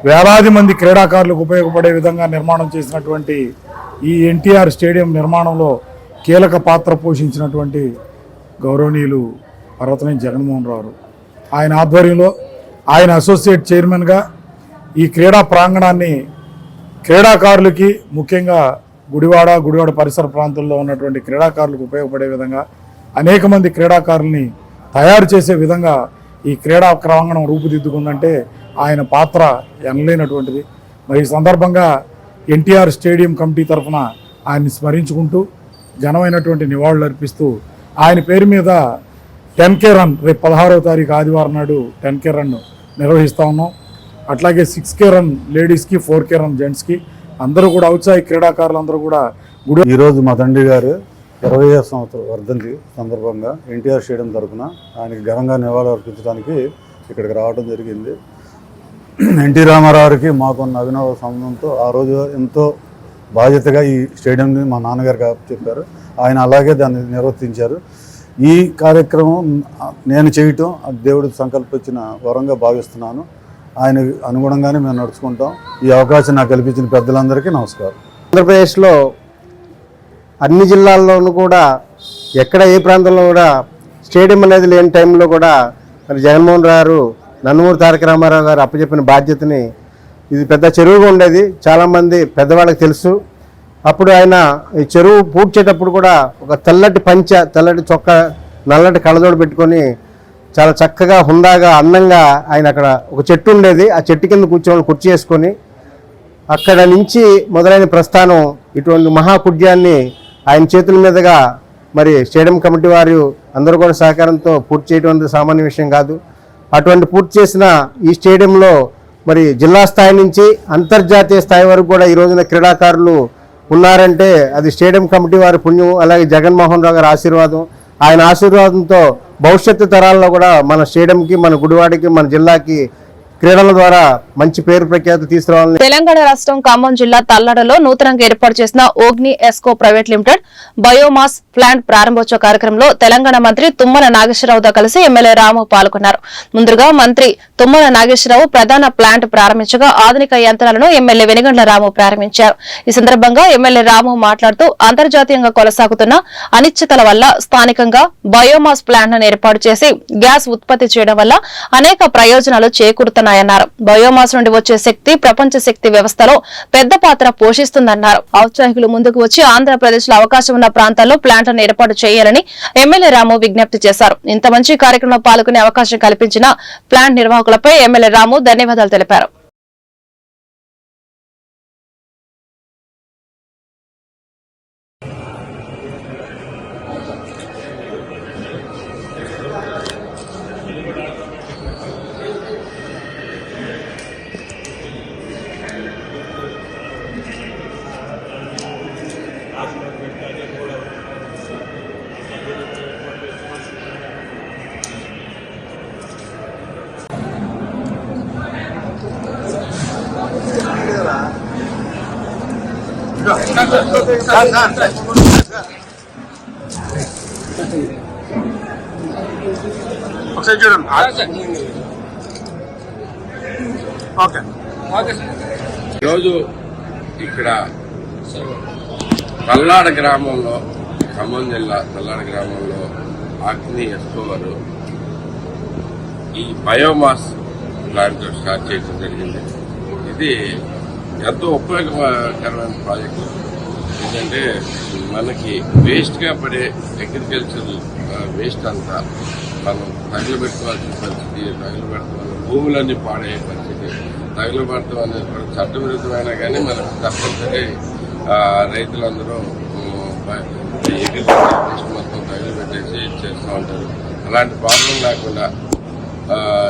వేలాది మంది క్రీడాకారులకు ఉపయోగపడే విధంగా నిర్మాణం చేసినటువంటి ఈ ఎన్టీఆర్ స్టేడియం నిర్మాణంలో కీలక పాత్ర పోషించినటువంటి గౌరవనీయులు పర్వతనేని జగన్మోహన్ రావు. ఆయన ఆధ్వర్యంలో ఆయన అసోసియేట్ చైర్మన్గా ఈ క్రీడా ప్రాంగణాన్ని క్రీడాకారులకి, ముఖ్యంగా గుడివాడ పరిసర ప్రాంతాల్లో ఉన్నటువంటి క్రీడాకారులకు ఉపయోగపడే విధంగా అనేక మంది క్రీడాకారుల్ని తయారు చేసే విధంగా ఈ క్రీడా ప్రాంగణం రూపుదిద్దుకుందంటే ఆయన పాత్ర ఎనలేనటువంటిది. మరి ఈ సందర్భంగా ఎన్టీఆర్ స్టేడియం కమిటీ తరఫున ఆయన్ని స్మరించుకుంటూ ఘనమైనటువంటి నివాళులు అర్పిస్తూ ఆయన పేరు మీద 10K రన్ రేపు 16వ తారీఖు ఆదివారం నాడు 10K రన్ నిర్వహిస్తూ ఉన్నాం. అట్లాగే 6K రన్ లేడీస్కి, 4K రన్ జెంట్స్కి, అందరూ కూడా ఔత్సాహిక క్రీడాకారులందరూ కూడా ఈరోజు మా తండ్రి గారు 20వ సంవత్సరం వర్ధంతి సందర్భంగా ఎన్టీఆర్ స్టేడియం తరఫున ఆయనకి ఘనంగా నివాళులు అర్పించడానికి ఇక్కడికి రావడం జరిగింది. ఎన్టీ రామారావుకి మాకున్న అభినవ సంబంధంతో ఆ రోజు ఎంతో బాధ్యతగా ఈ స్టేడియంని మా నాన్నగారు చెప్పారు. ఆయన అలాగే దాన్ని నిర్వర్తించారు. ఈ కార్యక్రమం నేను చేయటం దేవుడికి సంకల్పించిన వరంగా భావిస్తున్నాను. ఆయన అనుగుణంగానే మేము నడుచుకుంటాం. ఈ అవకాశం నాకు కల్పించిన పెద్దలందరికీ నమస్కారం. ఆంధ్రప్రదేశ్లో అన్ని జిల్లాల్లోనూ కూడా ఎక్కడ ఏ ప్రాంతంలో కూడా స్టేడియం అనేది లేని టైంలో కూడా మరి జగన్మోహన్ రావు, నందమూరి తారక రామారావు గారు అప్పచెప్పిన బాధ్యతని, ఇది పెద్ద చెరువుగా ఉండేది, చాలామంది పెద్దవాళ్ళకి తెలుసు. అప్పుడు ఆయన ఈ చెరువు పూడ్చేటప్పుడు కూడా ఒక తెల్లటి పంచ, తెల్లటి చొక్కా, నల్లటి కళ్ళజోడు పెట్టుకొని చాలా చక్కగా, హుందాగా, అందంగా ఆయన అక్కడ ఒక చెట్టు ఉండేది, ఆ చెట్టు కింద కూర్చొని కుర్చీ వేసుకొని అక్కడ నుంచి మొదలైన ప్రస్థానం ఇటువంటి మహాకుడ్యాన్ని ఆయన చేతుల మీదుగా మరి స్టేడియం కమిటీ వారు అందరూ కూడా సహకారంతో పూర్తి చేయడం అనేది సామాన్య విషయం కాదు. అటువంటి పూర్తి చేసిన ఈ స్టేడియంలో మరి జిల్లా స్థాయి నుంచి అంతర్జాతీయ స్థాయి వరకు కూడా ఈ రోజున క్రీడాకారులు ఉన్నారంటే అది స్టేడియం కమిటీ వారి పుణ్యం, అలాగే జగన్మోహన్ రావు గారి ఆశీర్వాదం. ఆయన ఆశీర్వాదంతో భవిష్యత్తు తరాల్లో కూడా మన స్టేడియంకి, మన గుడివాడకి, మన జిల్లాకి క్రీడల ద్వారా మంచి పేరు ప్రఖ్యాతి తీసుకురావాలని. తెలంగాణ రాష్ట్రం ఖమ్మం జిల్లా తల్లాడలో నూతనంగా ఏర్పాటు చేసిన ఓగ్ని ఎస్కో ప్రైవేట్ లిమిటెడ్ బయోమాస్ ప్లాంట్ ప్రారంభోత్సవ కార్యక్రమంలో తెలంగాణ మంత్రి తుమ్మల నాగేశ్వరరావుతో కలిసి ఎమ్మెల్యే రాము పాల్గొన్నారు. ముందుగా మంత్రి తుమ్మల నాగేశ్వరరావు ప్రధాన ప్లాంట్ ప్రారంభించగా ఆధునిక యంత్రాలను ఎమ్మెల్యే వెనుగండ్ల రాము ప్రారంభించారు. ఈ సందర్భంగా ఎమ్మెల్యే రాము మాట్లాడుతూ అంతర్జాతీయంగా కొనసాగుతున్న అనిశ్చితల వల్ల స్థానికంగా బయోమాస్ ప్లాంట్ ఏర్పాటు చేసి గ్యాస్ ఉత్పత్తి చేయడం వల్ల అనేక ప్రయోజనాలు చేకూరుతున్నాయన్నారు. బయోమాస్ నుండి వచ్చే శక్తి ప్రపంచ శక్తి వ్యవస్థలో పెద్ద పాత్ర పోషిస్తుందన్నారు. ఔత్సాహికులు ముందుకు వచ్చి ఆంధ్రప్రదేశ్ లో అవకాశం ఉన్న ప్రాంతాల్లో ప్లాంట్లను ఏర్పాటు చేయాలని ఎమ్మెల్యే రాము విజ్ఞప్తి చేశారు. ఇంత మంచి కార్యక్రమంలో పాల్గొనే అవకాశం కల్పించిన ప్లాంట్ నిర్వాహకులపై ఎమ్మెల్యే రాము ధన్యవాదాలు తెలిపారు. ఈరోజు ఇక్కడ పల్నాడు గ్రామంలో ఖమ్మం జిల్లా తల్లాడ గ్రామంలో అగ్ని ఎస్కో వారు ఈ బయోమాస్ ప్లాంట్ స్టార్ట్ చేయడం జరిగింది. ఇది ఎంతో ఉపయోగకరమైన ప్రాజెక్టు. ఎందుకంటే మనకి వేస్ట్గా పడే అగ్రికల్చర్ వేస్ట్ అంతా మనం తగులబెట్టుకోవాల్సిన పరిస్థితి, తగులబెట్టుకోవాలి భూములన్నీ పాడయ్యే పరిస్థితి, తగులబెడతాం అనేది కూడా చట్టవిరుద్ధమైనా కానీ మనకు తప్పనిసరి రైతులందరూ అగ్రికల్చర్ వేస్ట్ మొత్తం తగులబెట్టేసి చేస్తూ ఉంటారు. అలాంటి ప్రాబ్లం లేకుండా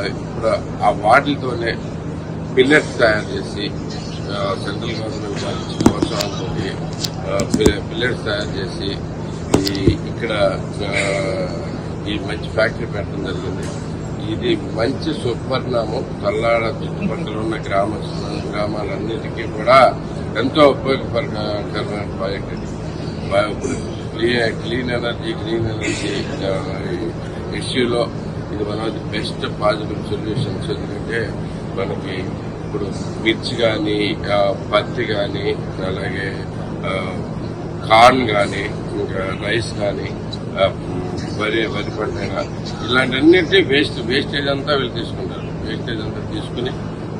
ఇప్పుడు ఆ వాటితోనే పిల్లెట్స్ తయారు చేసి సెంట్రల్ గవర్నమెంట్ ప్రోత్సాహంతో పిల్లెట్స్ తయారు చేసి ఇక్కడ ఈ మంచి ఫ్యాక్టరీ పెట్టడం జరిగింది. ఇది మంచి సుపరిణామం. తల్లాడ చుట్టుపక్కల ఉన్న గ్రామాలన్నిటికీ కూడా ఎంతో ఉపయోగకరమైన ప్రాజెక్ట్ ఇది. క్లీన్ ఎనర్జీ ఇష్యూలో ఇది one of the best possible solutions. ఎందుకంటే మనకి ఇప్పుడు మిర్చి కానీ, పత్తి కానీ, అలాగే కార్న్ కానీ, ఇంకా రైస్ కానీ, వరి పంటైనా ఇలాంటి వేస్టేజ్ అంతా వీళ్ళు తీసుకుంటారు. వేస్టేజ్ అంతా తీసుకుని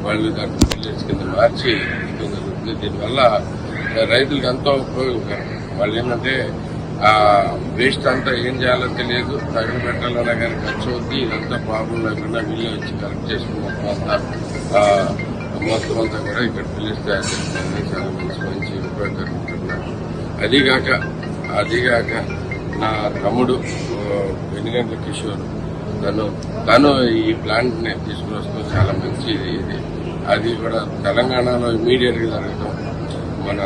వాళ్ళు దాంట్లో విలేజ్ కింద మార్చి ఇవ్వడం జరుగుతుంది. దీనివల్ల రైతులకు ఎంతో ఉపయోగకరం. వాళ్ళు ఏంటంటే వేస్ట్ అంతా ఏం చేయాలో తెలియదు, తగిన పెట్టాలన్నా కానీ ఖర్చు అవుతుంది. ఇదంతా ప్రాబ్లం లేకుండా వీళ్ళు వచ్చి కలెక్ట్ చేసుకుని మొత్తం అంతా కూడా ఇక్కడ విలేజ్ తయారు చేస్తుంది. చాలా మంచి ఉపయోగకరంగా. అదిగాక నా తమ్ముడు వెనుగండ్ల కిషోర్ తను ఈ ప్లాంట్ ని తీసుకుని వస్తూ చాలా మంచి ఇది. అది కూడా తెలంగాణలో ఇమీడియట్ గా జరగడం. మన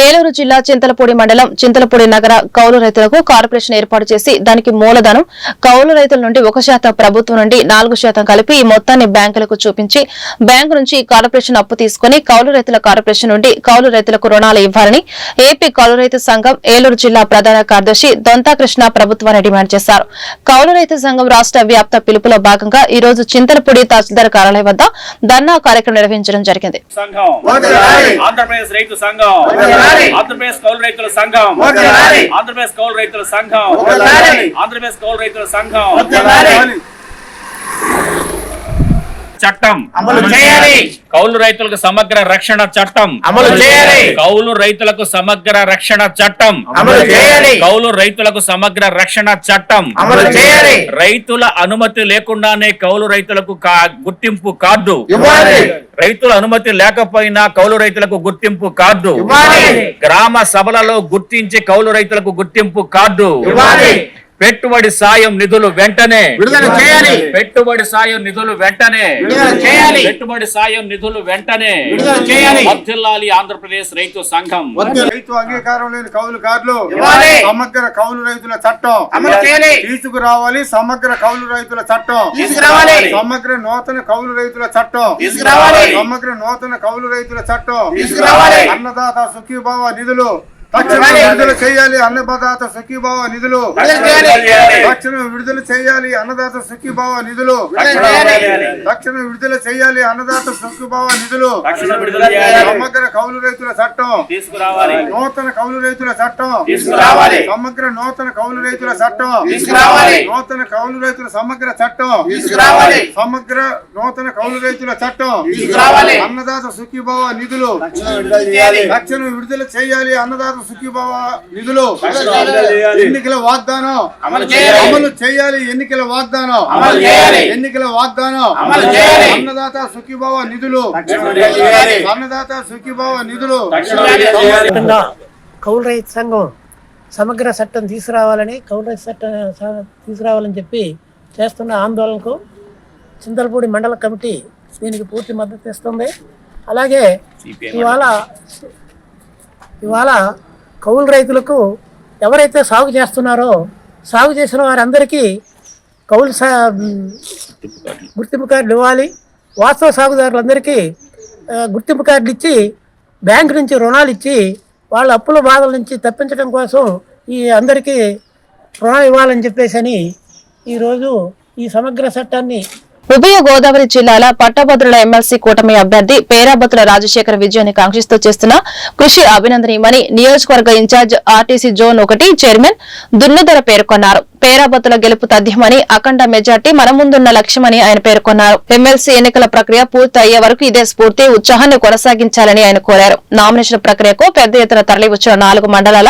ఏలూరు జిల్లా చింతలపూడి మండలం చింతలపూడి నగర కౌలు రైతులకు కార్పొరేషన్ ఏర్పాటు చేసి దానికి మూలధనం కౌలు రైతుల నుండి 1% ప్రభుత్వం నుండి 4% కలిపి ఈ మొత్తాన్ని బ్యాంకులకు చూపించి బ్యాంకు నుంచి కార్పొరేషన్ అప్పు తీసుకుని కౌలు రైతుల కార్పొరేషన్ నుండి కౌలు రైతులకు రుణాలు ఇవ్వాలని ఏపీ కౌలు రైతు సంఘం ఏలూరు జిల్లా ప్రధాన కార్యదర్శి దొంతాకృష్ణ ప్రభుత్వాన్ని డిమాండ్ చేశారు. కౌలు రైతు సంఘం రాష్ట్ర వ్యాప్త పిలుపులో భాగంగా ఈ రోజు చింతలపూడి తహసీల్దార్ కార్యాలయం వద్ద ధర్నా కార్యక్రమం నిర్వహించడం జరిగింది. ఆంధ్రప్రదేశ్ కౌలు రైతుల సంఘం, ఆంధ్రప్రదేశ్ కౌలు రైతుల సంఘం, ఆంధ్రప్రదేశ్ కౌలు రైతుల సంఘం చట్టం అమలు చేయాలి. కౌలు రైతులకు సమగ్ర రక్షణ చట్టం అమలు చేయాలి. కౌలు రైతులకు సమగ్ర రక్షణ చట్టం అమలు చేయాలి. కౌలు రైతులకు సమగ్ర రక్షణ చట్టం అమలు చేయాలి. రైతుల అనుమతి లేకుండానే కౌలు రైతులకు గుర్తింపు కార్డు ఇవ్వాలి. రైతుల అనుమతి లేకపోయినా కౌలు రైతులకు గుర్తింపు కార్డు ఇవ్వాలి. గ్రామ సభలలో గుర్తించి కౌలు రైతులకు గుర్తింపు కార్డు ఇవ్వాలి. పెట్టుబడి సాయం నిధులు వెంటనే విడుదల చేయాలి. పెట్టుబడి సాయం నిధులు వెంటనే విడుదల చేయాలి. పెట్టుబడి సాయం నిధులు వెంటనే విడుదల చేయాలి. వర్ధిల్లాలి ఆంధ్రప్రదేశ్ రైతు సంఘం. రైతు అంగీకారం లేని కౌలు కార్డులు ఇవ్వాలి. సమగ్ర కౌలు రైతుల చట్టం అమలు చేయాలి. తీసుకురావాలి. సమగ్ర కౌలు రైతుల చట్టం తీసుకురావాలి. సమగ్ర నూతన కౌలు రైతుల చట్టం తీసుకురావాలి. సమగ్ర నూతన కౌలు రైతుల చట్టం తీసుకురావాలి. అన్నదాత సుఖీభావ నిధులు తక్షణం విడుదల చేయాలి. అన్నదాత సుఖీభావ నిధులు తక్షణం విడుదల చేయాలి. అన్నదాత సుఖీభావ నిధులు తక్షణం విడుదల చేయాలి. అన్నదాత సుఖీభావ నిధులు సమగ్ర కౌలు రైతుల చట్టం తీసుకురావాలి. నూతన కౌలు రైతుల చట్టం తీసుకురావాలి. సమగ్ర నూతన కౌలు రైతుల చట్టం తీసుకురావాలి. నూతన కౌలు రైతుల సమగ్ర చట్టం తీసుకురావాలి. సమగ్ర నూతన కౌలు రైతుల చట్టం తీసుకురావాలి. అన్నదాత సుఖీభావ నిధులు తక్షణం విడుదల చేయాలి. అన్నదాత సుఖీభావ నిధులు ఎన్నికల వాగ్దానం అమలు చేయాలి. ఎన్నికల వాగ్దానం ఎన్నికల వాగ్దానం అన్నదాత సుఖీభావ నిధులు అన్నదాత సుఖీభావ నిధులు. కౌలు రైతు సంఘం సమగ్ర చట్టం తీసుకురావాలని కౌలు రైతు చట్టం తీసుకురావాలని చెప్పి చేస్తున్న ఆందోళనకు చింతలపూడి మండల కమిటీ దీనికి పూర్తి మద్దతు ఇస్తుంది. అలాగే ఇవాళ కౌలు రైతులకు ఎవరైతే సాగు చేస్తున్నారో సాగు చేసిన వారందరికీ కౌలు గుర్తింపు కార్డులు ఇవ్వాలి. వాస్తవ సాగుదారులందరికీ గుర్తింపు కార్డులు ఇచ్చి బ్యాంకు నుంచి రుణాలు ఇచ్చి వాళ్ళ అప్పుల బాధల నుంచి తప్పించడం కోసం ఈ అందరికీ రుణాలు ఇవ్వాలని చెప్పేసి ఈరోజు ఈ సమగ్ర చట్టాన్ని ఉభయ గోదావరి జిల్లాల పట్టభద్రుల ఎమ్మెల్సీ కూటమి అభ్యర్థి పేరాబత్తుల రాజశేఖర్ విజయాన్ని కాంక్షిస్తూ చేస్తున్న కృషి అభినందనీయమని నియోజకవర్గ ఇన్ఛార్జ్ ఆర్టీసీ జోన్ 1 చైర్మన్ దున్నుదర పేర్కొన్నారు. పేరాబత్తుల గెలుపు తథ్యమని, అఖండ మెజార్టీ మన ముందున్న లక్ష్యమని ఆయన పేర్కొన్నారు. ఎమ్మెల్సీ ఎన్నికల ప్రక్రియ పూర్తి అయ్యే వరకు ఇదే స్ఫూర్తి, ఉత్సాహాన్ని కొనసాగించాలని ఆయన కోరారు. నామినేషన్ ప్రక్రియకు పెద్ద ఎత్తున తరలివచ్చిన 4 మండలాల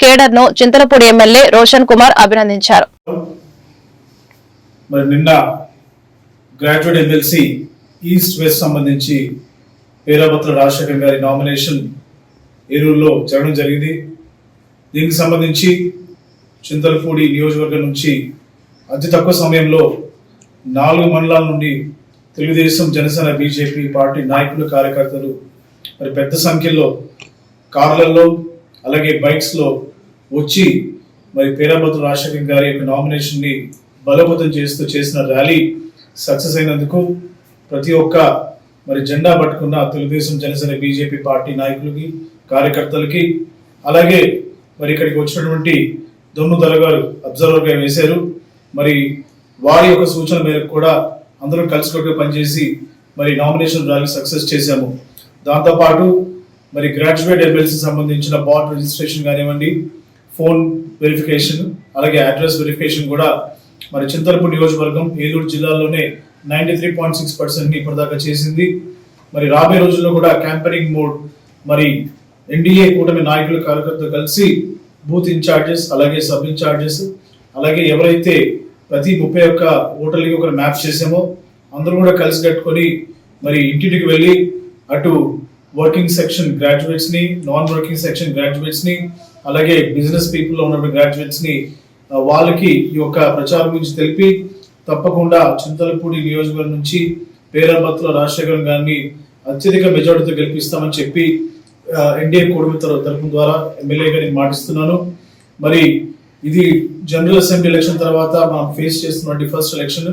కేడర్ ను చింతలపూడి ఎమ్మెల్యే రోషన్ కుమార్ అభినందించారు. గ్రాడ్యుయేట్ ఎమ్మెల్సీ ఈస్ట్ వెస్ట్ సంబంధించి పేరాబత్తుల రాజశేఖర్ గారి నామినేషన్ ఏలూరులో జరగడం జరిగింది. దీనికి సంబంధించి చింతలపూడి నియోజకవర్గం నుంచి అతి తక్కువ సమయంలో 4 మండలాల నుండి తెలుగుదేశం, జనసేన, బీజేపీ పార్టీ నాయకులు, కార్యకర్తలు మరి పెద్ద సంఖ్యలో కార్లలో అలాగే బైక్స్లో వచ్చి మరి పేరాబత్తుల రాజశేఖర్ గారి యొక్క నామినేషన్ని బలోపేతం చేస్తూ చేసిన ర్యాలీ సక్సెస్ అయినందుకు ప్రతి ఒక్క మరి జెండా పట్టుకున్న తెలుగుదేశం, జనసేన, బీజేపీ పార్టీ నాయకులకి, కార్యకర్తలకి, అలాగే మరి ఇక్కడికి వచ్చినటువంటి దొన్నుదల గారు అబ్జర్వర్గా వేశారు. మరి వారి యొక్క సూచన మేరకు కూడా అందరం కలిసికట్టుగా పనిచేసి మరి నామినేషన్ ర్యాలీ సక్సెస్ చేశాము. దాంతోపాటు మరి గ్రాడ్యుయేట్ ఎమ్మెల్సీ సంబంధించిన బాట్ రిజిస్ట్రేషన్ కానివ్వండి, ఫోన్ వెరిఫికేషన్, అలాగే అడ్రస్ వెరిఫికేషన్ కూడా మరి చింతలపూడి నియోజకవర్గం ఏలూరు జిల్లాలోనే 93.6% ఇప్పటిదాకా చేసింది. మరి రాబోయే రోజుల్లో కూడా క్యాంపెయినింగ్ మోడ్ మరి ఎన్డీఏ కూటమి నాయకులు, కార్యకర్తలు కలిసి బూత్ ఇన్ఛార్జెస్, అలాగే సబ్ ఇన్ఛార్జెస్, అలాగే ఎవరైతే ప్రతి 31 ఓటర్లకి ఒక మ్యాప్ చేసామో అందరూ కూడా కలిసి కట్టుకొని మరి ఇంటింటికి వెళ్ళి అటు వర్కింగ్ సెక్షన్ గ్రాడ్యుయేట్స్ ని, నాన్ వర్కింగ్ సెక్షన్ గ్రాడ్యుయేట్స్ ని, అలాగే బిజినెస్ పీపుల్ లో ఉన్న గ్రాడ్యుయేట్స్ ని వాళ్ళకి ఈ యొక్క ప్రచారం గురించి తెలిపి తప్పకుండా చింతలపూడి నియోజకవర్గం నుంచి పేరాబత్తుల రాజశేఖర్ గారిని అత్యధిక మెజార్టీతో గెలిపిస్తామని చెప్పి ఎన్డీఏ కూటమి తరఫు ద్వారా ఎమ్మెల్యే గారికి మాటిస్తున్నాను. మరి ఇది జనరల్ అసెంబ్లీ ఎలక్షన్ తర్వాత మనం ఫేస్ చేస్తున్నటువంటి ఫస్ట్ ఎలక్షన్.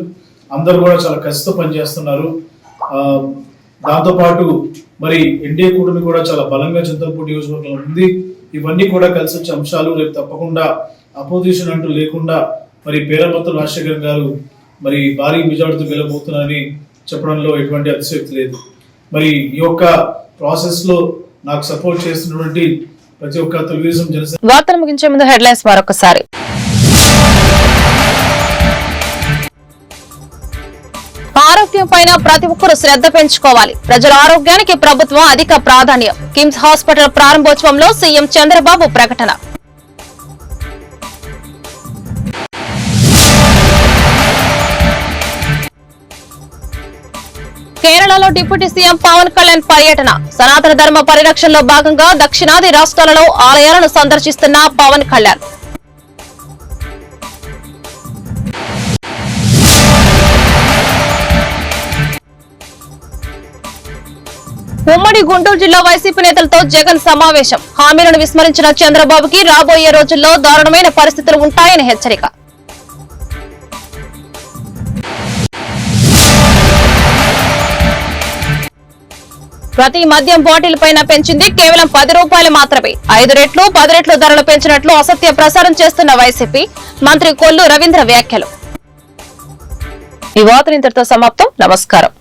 అందరూ కూడా చాలా కసితో పనిచేస్తున్నారు. దాంతోపాటు మరి ఎన్డీఏ కూటమి కూడా చాలా బలంగా చింతలపూడి నియోజకవర్గంలో ఉంది. ఇవన్నీ కూడా కలిసి వచ్చే అంశాలు. రేపు తప్పకుండా అపోజిషన్ అంటూ లేకుండా మరి పేరాబత్తుల రాజశేఖర్ గారు మరి భారీ మెజార్టీతో గెలబోతున్నారని చెప్పడంలో ఎటువంటి అతిశయోక్తి లేదు. మరి ఈ యొక్క ప్రాసెస్ లో నాకు సపోర్ట్ చేస్తున్నటువంటి ప్రతి ఒక్క తెలుగుదేశం, జనసేన. వార్తలు ముగించే ముందు హెడ్లైన్స్ మరొకసారి. ఆరోగ్యం పైన ప్రతి ఒక్కరూ శ్రద్ధ పెంచుకోవాలి. ప్రజల ఆరోగ్యానికి ప్రభుత్వం అధిక ప్రాధాన్యం. కిమ్స్ హాస్పిటల్ ప్రారంభోత్సవంలో సీఎం చంద్రబాబు ప్రకటన. కేరళలో డిప్యూటీ సీఎం పవన్ కళ్యాణ్ పర్యటన. సనాతన ధర్మ పరిరక్షణలో భాగంగా దక్షిణాది రాష్ట్రాలలో ఆలయాలను సందర్శిస్తున్న పవన్ కళ్యాణ్. ఉమ్మడి గుంటూరు జిల్లా వైసీపీ నేతలతో జగన్ సమావేశం. హామీలను విస్మరించిన చంద్రబాబుకి రాబోయే రోజుల్లో దారుణమైన పరిస్థితులు ఉంటాయని హెచ్చరిక. ప్రతి మద్యం బాటిల్ పైన పెంచింది కేవలం 10 రూపాయలు మాత్రమే. 5 రెట్లు 10 రెట్లు ధరలు పెంచినట్లు అసత్య ప్రసారం చేస్తున్న వైసీపీ మంత్రి కొల్లు రవీంద్ర వ్యాఖ్యలు. ఈ వార్త ఇంతటితో సమాప్తం. నమస్కారం.